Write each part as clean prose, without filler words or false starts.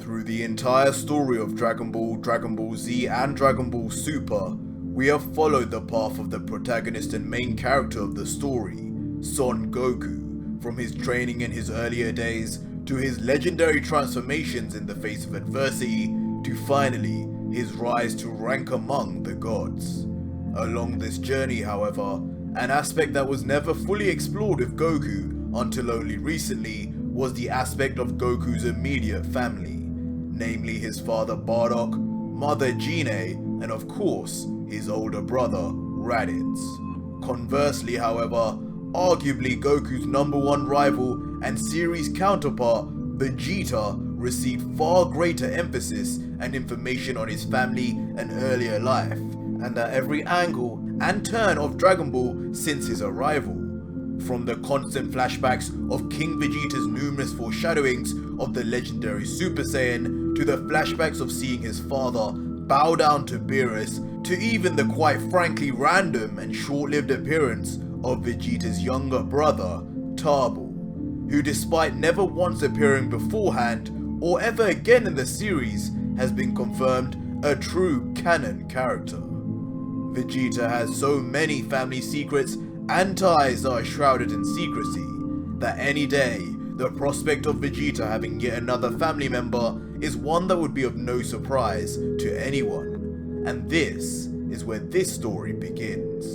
Through the entire story of Dragon Ball Z, and Dragon Ball Super, we have followed the path of the protagonist and main character of the story, Son Goku, from his training in his earlier days, to his legendary transformations in the face of adversity, to finally, his rise to rank among the gods. Along this journey, however, an aspect that was never fully explored with Goku until only recently was the aspect of Goku's immediate family, namely his father Bardock, mother Gine, and of course, his older brother Raditz. Conversely, however, arguably Goku's #1 rival and series counterpart, Vegeta, received far greater emphasis and information on his family and earlier life, and at every angle and turn of Dragon Ball since his arrival. From the constant flashbacks of King Vegeta's numerous foreshadowings of the legendary Super Saiyan, to the flashbacks of seeing his father bow down to Beerus, to even the quite frankly random and short-lived appearance of Vegeta's younger brother, Tarbell, who despite never once appearing beforehand or ever again in the series, has been confirmed a true canon character. Vegeta has so many family secrets and ties that are shrouded in secrecy, that any day, the prospect of Vegeta having yet another family member is one that would be of no surprise to anyone. And this is where this story begins.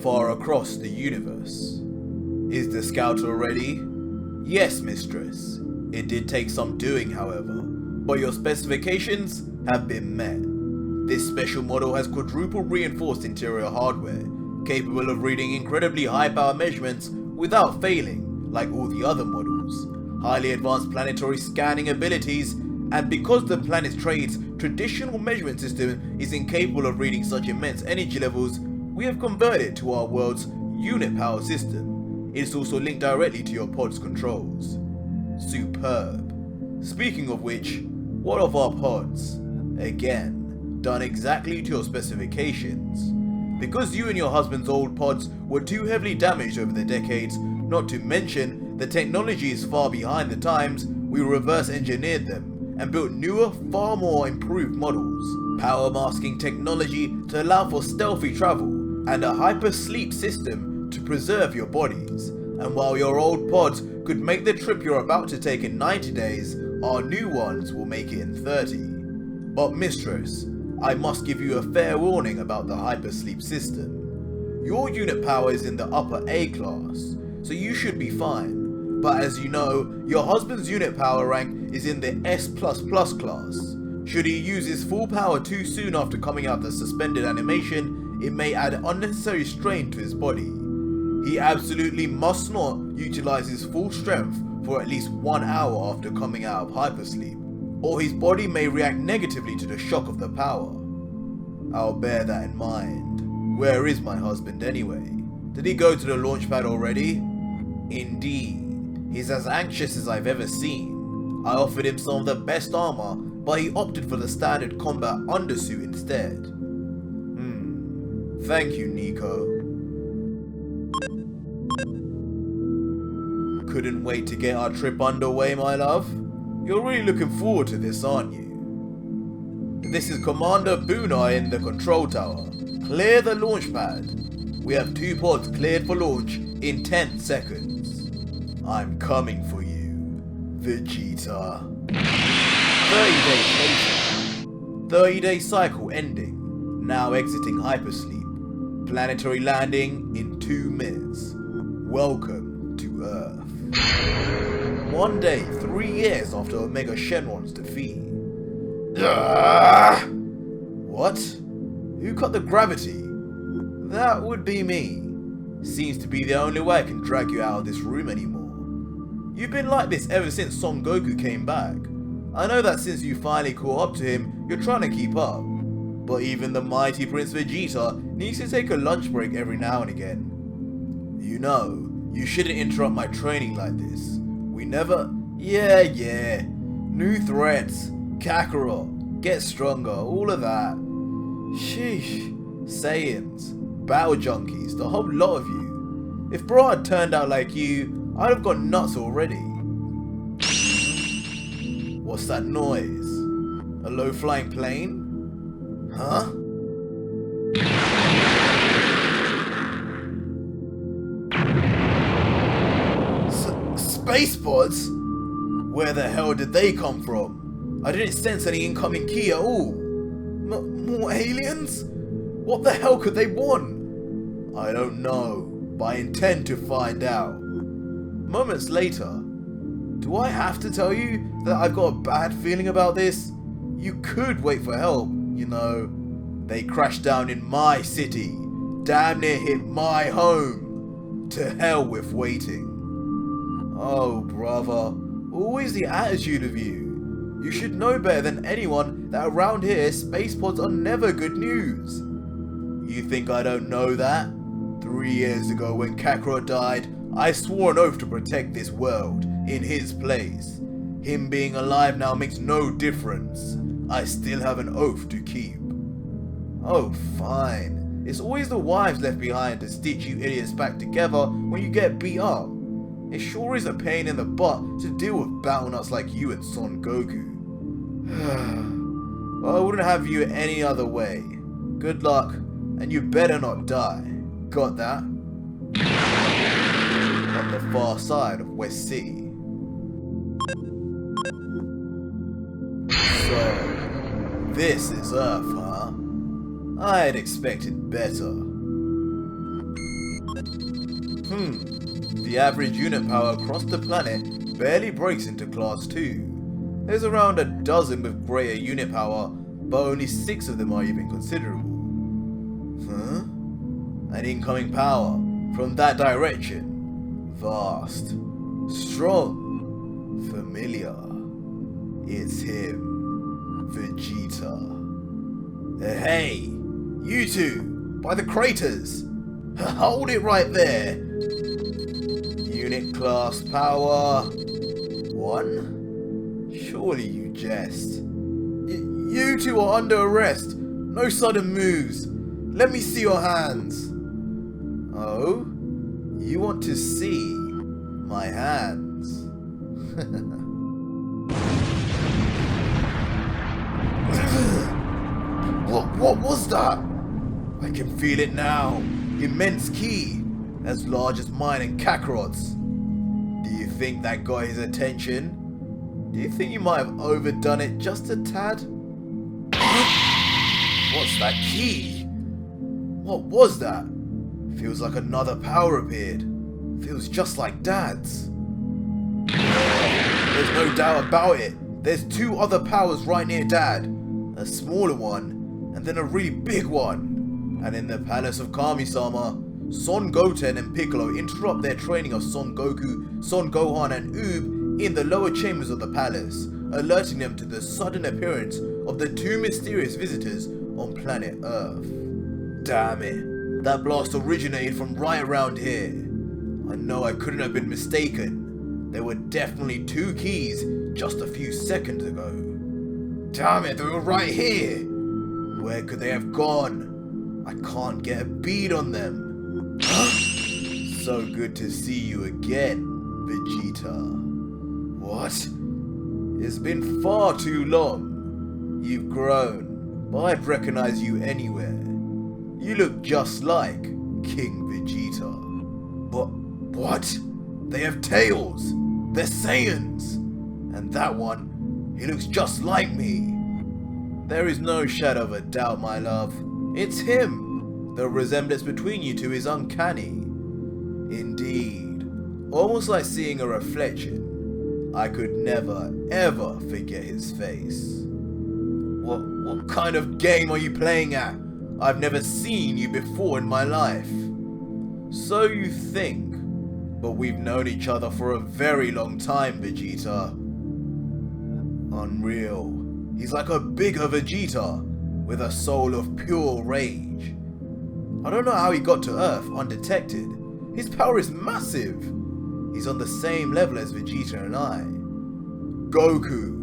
Far across the universe. Is the scouter ready? Yes, mistress. It did take some doing, however, but your specifications have been met. This special model has quadruple reinforced interior hardware, capable of reading incredibly high power measurements without failing, like all the other models, highly advanced planetary scanning abilities, and because the planet's trade's traditional measurement system is incapable of reading such immense energy levels, we have converted it to our world's unit power system. It is also linked directly to your pod's controls. Superb. Speaking of which, what of our pods? Again, done exactly to your specifications. Because you and your husband's old pods were too heavily damaged over the decades, not to mention the technology is far behind the times, we reverse engineered them and built newer, far more improved models, power masking technology to allow for stealthy travel, and a hyper sleep system to preserve your bodies. And while your old pods could make the trip you're about to take in 90 days, our new ones will make it in 30. But mistress, I must give you a fair warning about the hypersleep system. Your unit power is in the upper A class, so you should be fine. But as you know, your husband's unit power rank is in the S++ class. Should he use his full power too soon after coming out of the suspended animation, it may add unnecessary strain to his body. He absolutely must not utilize his full strength for at least 1 hour after coming out of hypersleep, or his body may react negatively to the shock of the power. I'll bear that in mind. Where is my husband anyway? Did he go to the launch pad already? Indeed. He's as anxious as I've ever seen. I offered him some of the best armor, but he opted for the standard combat undersuit instead. Thank you, Nico. Couldn't wait to get our trip underway, my love. You're really looking forward to this, aren't you? This is Commander Buna in the control tower. Clear the launch pad. We have 2 pods cleared for launch in 10 seconds. I'm coming for you, Vegeta. 30 days later. 30-day cycle ending. Now exiting hypersleep. Planetary landing in 2 minutes. Welcome to Earth. 1 day, 3 years after Omega Shenron's defeat. What? Who cut the gravity? That would be me. Seems to be the only way I can drag you out of this room anymore. You've been like this ever since Son Goku came back. I know that since you finally caught up to him, you're trying to keep up. But even the mighty Prince Vegeta needs to take a lunch break every now and again. You know, you shouldn't interrupt my training like this. We never... Yeah. New threats. Kakarot. Get stronger. All of that. Sheesh. Saiyans. Battle junkies. The whole lot of you. If bro had turned out like you, I'd have gone nuts already. What's What's that noise? A low-flying plane? Huh? Space pods? Where the hell did they come from? I didn't sense any incoming key at all. More aliens? What the hell could they want? I don't know, but I intend to find out. Moments later, do I have to tell you that I've got a bad feeling about this? You could wait for help, you know. They crashed down in my city, damn near hit my home. To hell with waiting. Oh, brother, always the attitude of you. You should know better than anyone that around here, space pods are never good news. You think I don't know that? 3 years ago when Kakarot died, I swore an oath to protect this world, in his place. Him being alive now makes no difference. I still have an oath to keep. Oh, fine. It's always the wives left behind to stitch you idiots back together when you get beat up. It sure is a pain in the butt to deal with battle nuts like you and Son Goku. Well, I wouldn't have you any other way. Good luck, and you better not die. Got that? On the far side of West City. So, this is Earth, huh? I had expected better. The average unit power across the planet barely breaks into Class 2. There's around a dozen with greater unit power, but only 6 of them are even considerable. Huh? An incoming power from that direction. Vast. Strong. Familiar. It's him. Vegeta. Hey! You two! By the craters! Hold it right there! Unit class power 1? Surely you jest. You two are under arrest. No sudden moves. Let me see your hands. Oh? You want to see my hands? What was that? I can feel it now. Immense ki, as large as mine and Kakarot's. Do you think that got his attention? Do you think you might have overdone it just a tad? What's that ki? What was that? Feels like another power appeared. Feels just like Dad's. There's no doubt about it. There's 2 other powers right near Dad. A smaller one, and then a really big one. And in the palace of Kami-sama, Son Goten and Piccolo interrupt their training of Son Goku, Son Gohan and Oob in the lower chambers of the palace, alerting them to the sudden appearance of the 2 mysterious visitors on planet Earth. Damn it, that blast originated from right around here. I know I couldn't have been mistaken. There were definitely 2 keys just a few seconds ago. Damn it, they were right here. Where could they have gone? I can't get a bead on them. So good to see you again, Vegeta. What? It's been far too long. You've grown, but I'd recognize you anywhere. You look just like King Vegeta. But what? They have tails. They're Saiyans. And that one, he looks just like me. There is no shadow of a doubt, my love. It's him. The resemblance between you two is uncanny. Indeed. Almost like seeing a reflection. I could never, ever forget his face. What kind of game are you playing at? I've never seen you before in my life. So you think, but we've known each other for a very long time, Vegeta. Unreal. He's like a bigger Vegeta, with a soul of pure rage. I don't know how he got to Earth undetected. His power is massive. He's on the same level as Vegeta and I. Goku,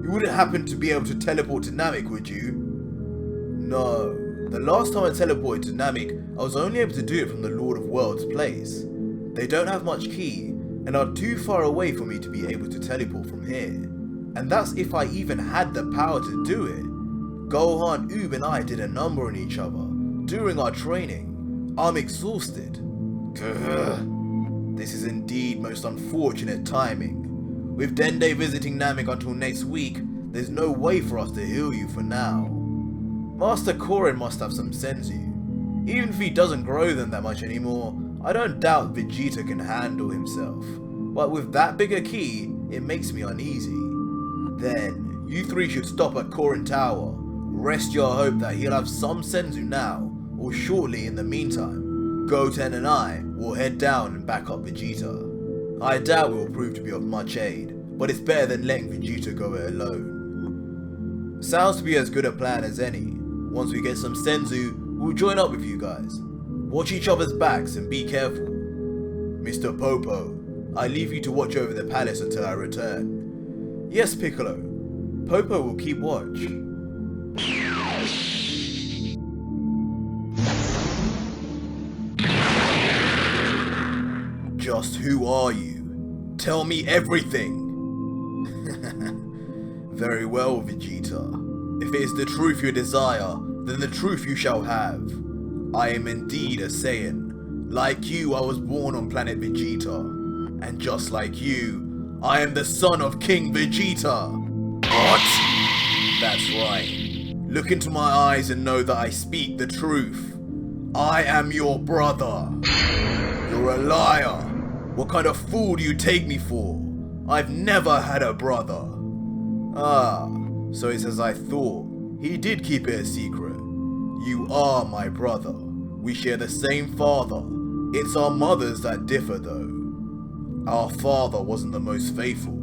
you wouldn't happen to be able to teleport to Namek, would you? No. The last time I teleported to Namek, I was only able to do it from the Lord of Worlds place. They don't have much ki, and are too far away for me to be able to teleport from here. And that's if I even had the power to do it. Gohan, Oob and I did a number on each other during our training. I'm exhausted. This is indeed most unfortunate timing. With Dende visiting Namek until next week, there's no way for us to heal you for now. Master Korin must have some senzu. Even if he doesn't grow them that much anymore, I don't doubt Vegeta can handle himself. But with that bigger key, it makes me uneasy. Then, you three should stop at Korin Tower. Rest your hope that he'll have some senzu now, or shortly in the meantime. Goten and I will head down and back up Vegeta. I doubt it will prove to be of much aid, but it's better than letting Vegeta go it alone. Sounds to be as good a plan as any. Once we get some senzu, we'll join up with you guys. Watch each other's backs and be careful. Mr. Popo, I leave you to watch over the palace until I return. Yes, Piccolo. Popo will keep watch. Just who are you? Tell me everything! Very well, Vegeta. If it is the truth you desire, then the truth you shall have. I am indeed a Saiyan. Like you, I was born on planet Vegeta. And just like you, I am the son of King Vegeta. What? That's right. Look into my eyes and know that I speak the truth. I am your brother. You're a liar. What kind of fool do you take me for? I've never had a brother. Ah, so it's as I thought. He did keep it a secret. You are my brother. We share the same father. It's our mothers that differ though. Our father wasn't the most faithful.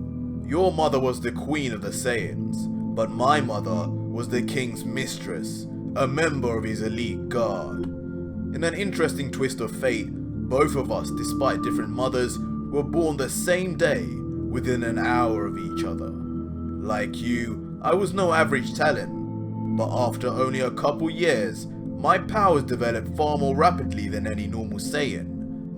Your mother was the queen of the Saiyans, but my mother was the king's mistress, a member of his elite guard. In an interesting twist of fate, both of us, despite different mothers, were born the same day, within an hour of each other. Like you, I was no average talent, but after only a couple years, my powers developed far more rapidly than any normal Saiyan.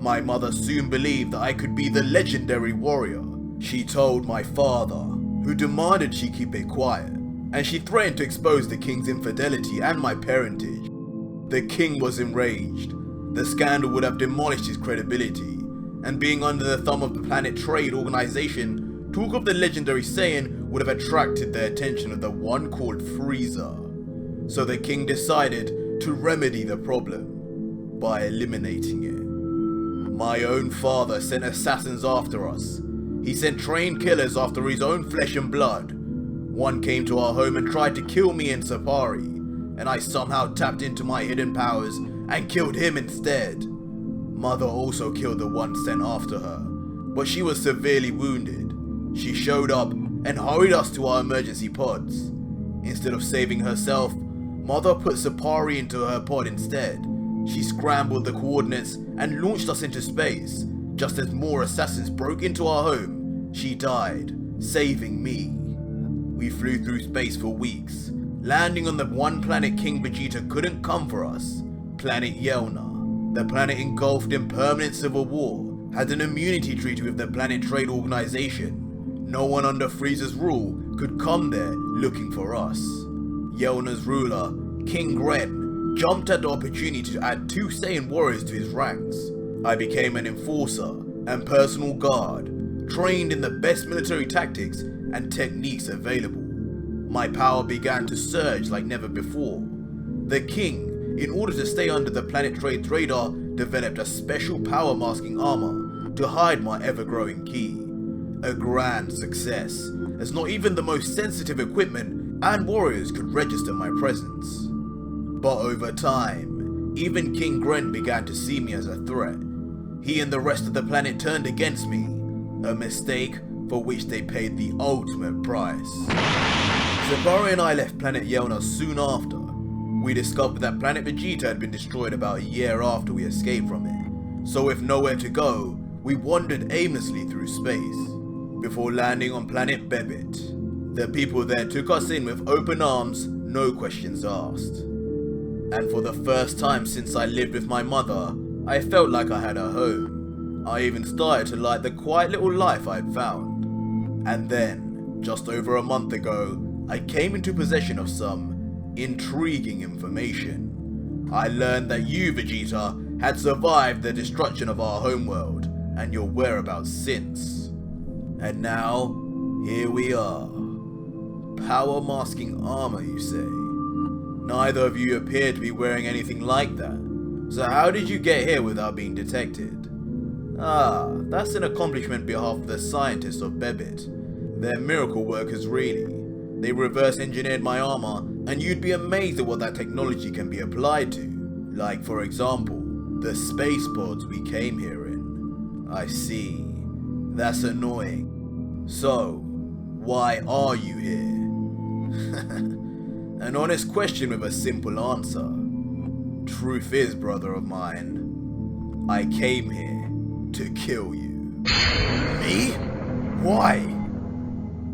My mother soon believed that I could be the legendary warrior. She told my father, who demanded she keep it quiet, and she threatened to expose the king's infidelity and my parentage. The king was enraged. The scandal would have demolished his credibility, and being under the thumb of the Planet Trade Organization, talk of the legendary Saiyan would have attracted the attention of the one called Frieza. So the king decided to remedy the problem by eliminating it. My own father sent assassins after us. He sent trained killers after his own flesh and blood. One came to our home and tried to kill me and Sapari, and I somehow tapped into my hidden powers and killed him instead. Mother also killed the one sent after her, but she was severely wounded. She showed up and hurried us to our emergency pods. Instead of saving herself, Mother put Sapari into her pod instead. She scrambled the coordinates and launched us into space. Just as more assassins broke into our home, she died, saving me. We flew through space for weeks, landing on the one planet King Vegeta couldn't come for us, planet Yelna. The planet engulfed in permanent civil war, had an immunity treaty with the Planet Trade Organization. No one under Frieza's rule could come there looking for us. Yelna's ruler, King Gren, jumped at the opportunity to add 2 Saiyan warriors to his ranks. I became an enforcer and personal guard, trained in the best military tactics and techniques available. My power began to surge like never before. The king, in order to stay under the Planet Trade's radar, developed a special power masking armor to hide my ever-growing ki. A grand success, as not even the most sensitive equipment and warriors could register my presence. But over time, even King Gren began to see me as a threat. He and the rest of the planet turned against me, a mistake for which they paid the ultimate price. Sapari and I left planet Yelna soon after. We discovered that planet Vegeta had been destroyed about a year after we escaped from it. So with nowhere to go, we wandered aimlessly through space, before landing on planet Bebit. The people there took us in with open arms, no questions asked. And for the first time since I lived with my mother, I felt like I had a home. I even started to like the quiet little life I had found. And then, Just over a month ago, I came into possession of some intriguing information. I learned that you, Vegeta, had survived the destruction of our homeworld and your whereabouts since. And now, here we are. Power masking armor, you say? Neither of you appear to be wearing anything like that. So how did you get here without being detected? Ah, that's an accomplishment on behalf of the scientists of Bebit. They're miracle workers really. They reverse engineered my armor, and you'd be amazed at what that technology can be applied to. Like for example, the space pods we came here in. I see. That's annoying. So, why are you here? An honest question with a simple answer. Truth is, brother of mine, I came here to kill you. Me? Why?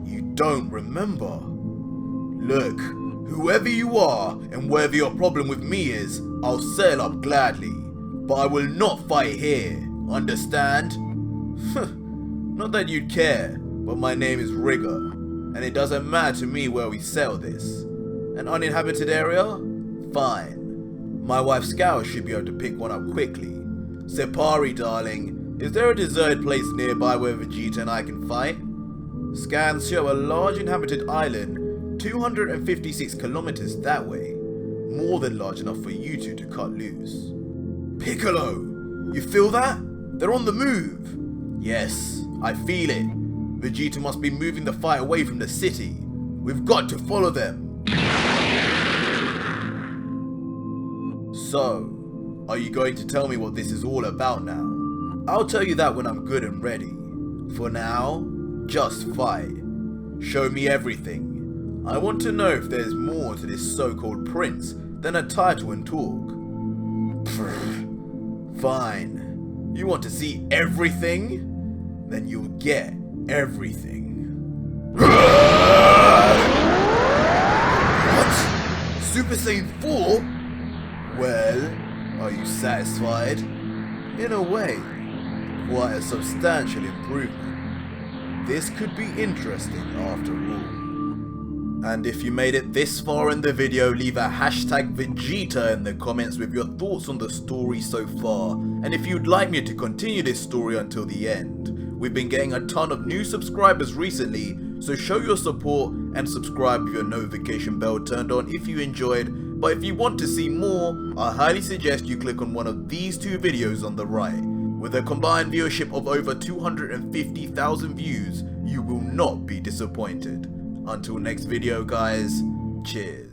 You don't remember? Look, whoever you are and whatever your problem with me is, I'll settle up gladly. But I will not fight here, understand? Not that you'd care, but my name is Rigor, and it doesn't matter to me where we settle this. An uninhabited area? Fine. My wife Scout should be able to pick one up quickly. Separi, darling, is there a deserted place nearby where Vegeta and I can fight? Scans show a large inhabited island 256 kilometers that way. More than large enough for you two to cut loose. Piccolo! You feel that? They're on the move! Yes, I feel it. Vegeta must be moving the fight away from the city. We've got to follow them. So, are you going to tell me what this is all about now? I'll tell you that when I'm good and ready. For now, just fight. Show me everything. I want to know if there's more to this so-called prince than a title and talk. Fine. You want to see everything? Then you'll get everything. What? Super Saiyan 4? Well, are you satisfied? In a way, quite a substantial improvement. This could be interesting after all. And if you made it this far in the video, leave a hashtag Vegeta in the comments with your thoughts on the story so far, and if you'd like me to continue this story until the end. We've been getting a ton of new subscribers recently, so show your support and subscribe with your notification bell turned on if you enjoyed. But if you want to see more, I highly suggest you click on one of these two videos on the right. With a combined viewership of over 250,000 views, you will not be disappointed. Until next video guys, cheers.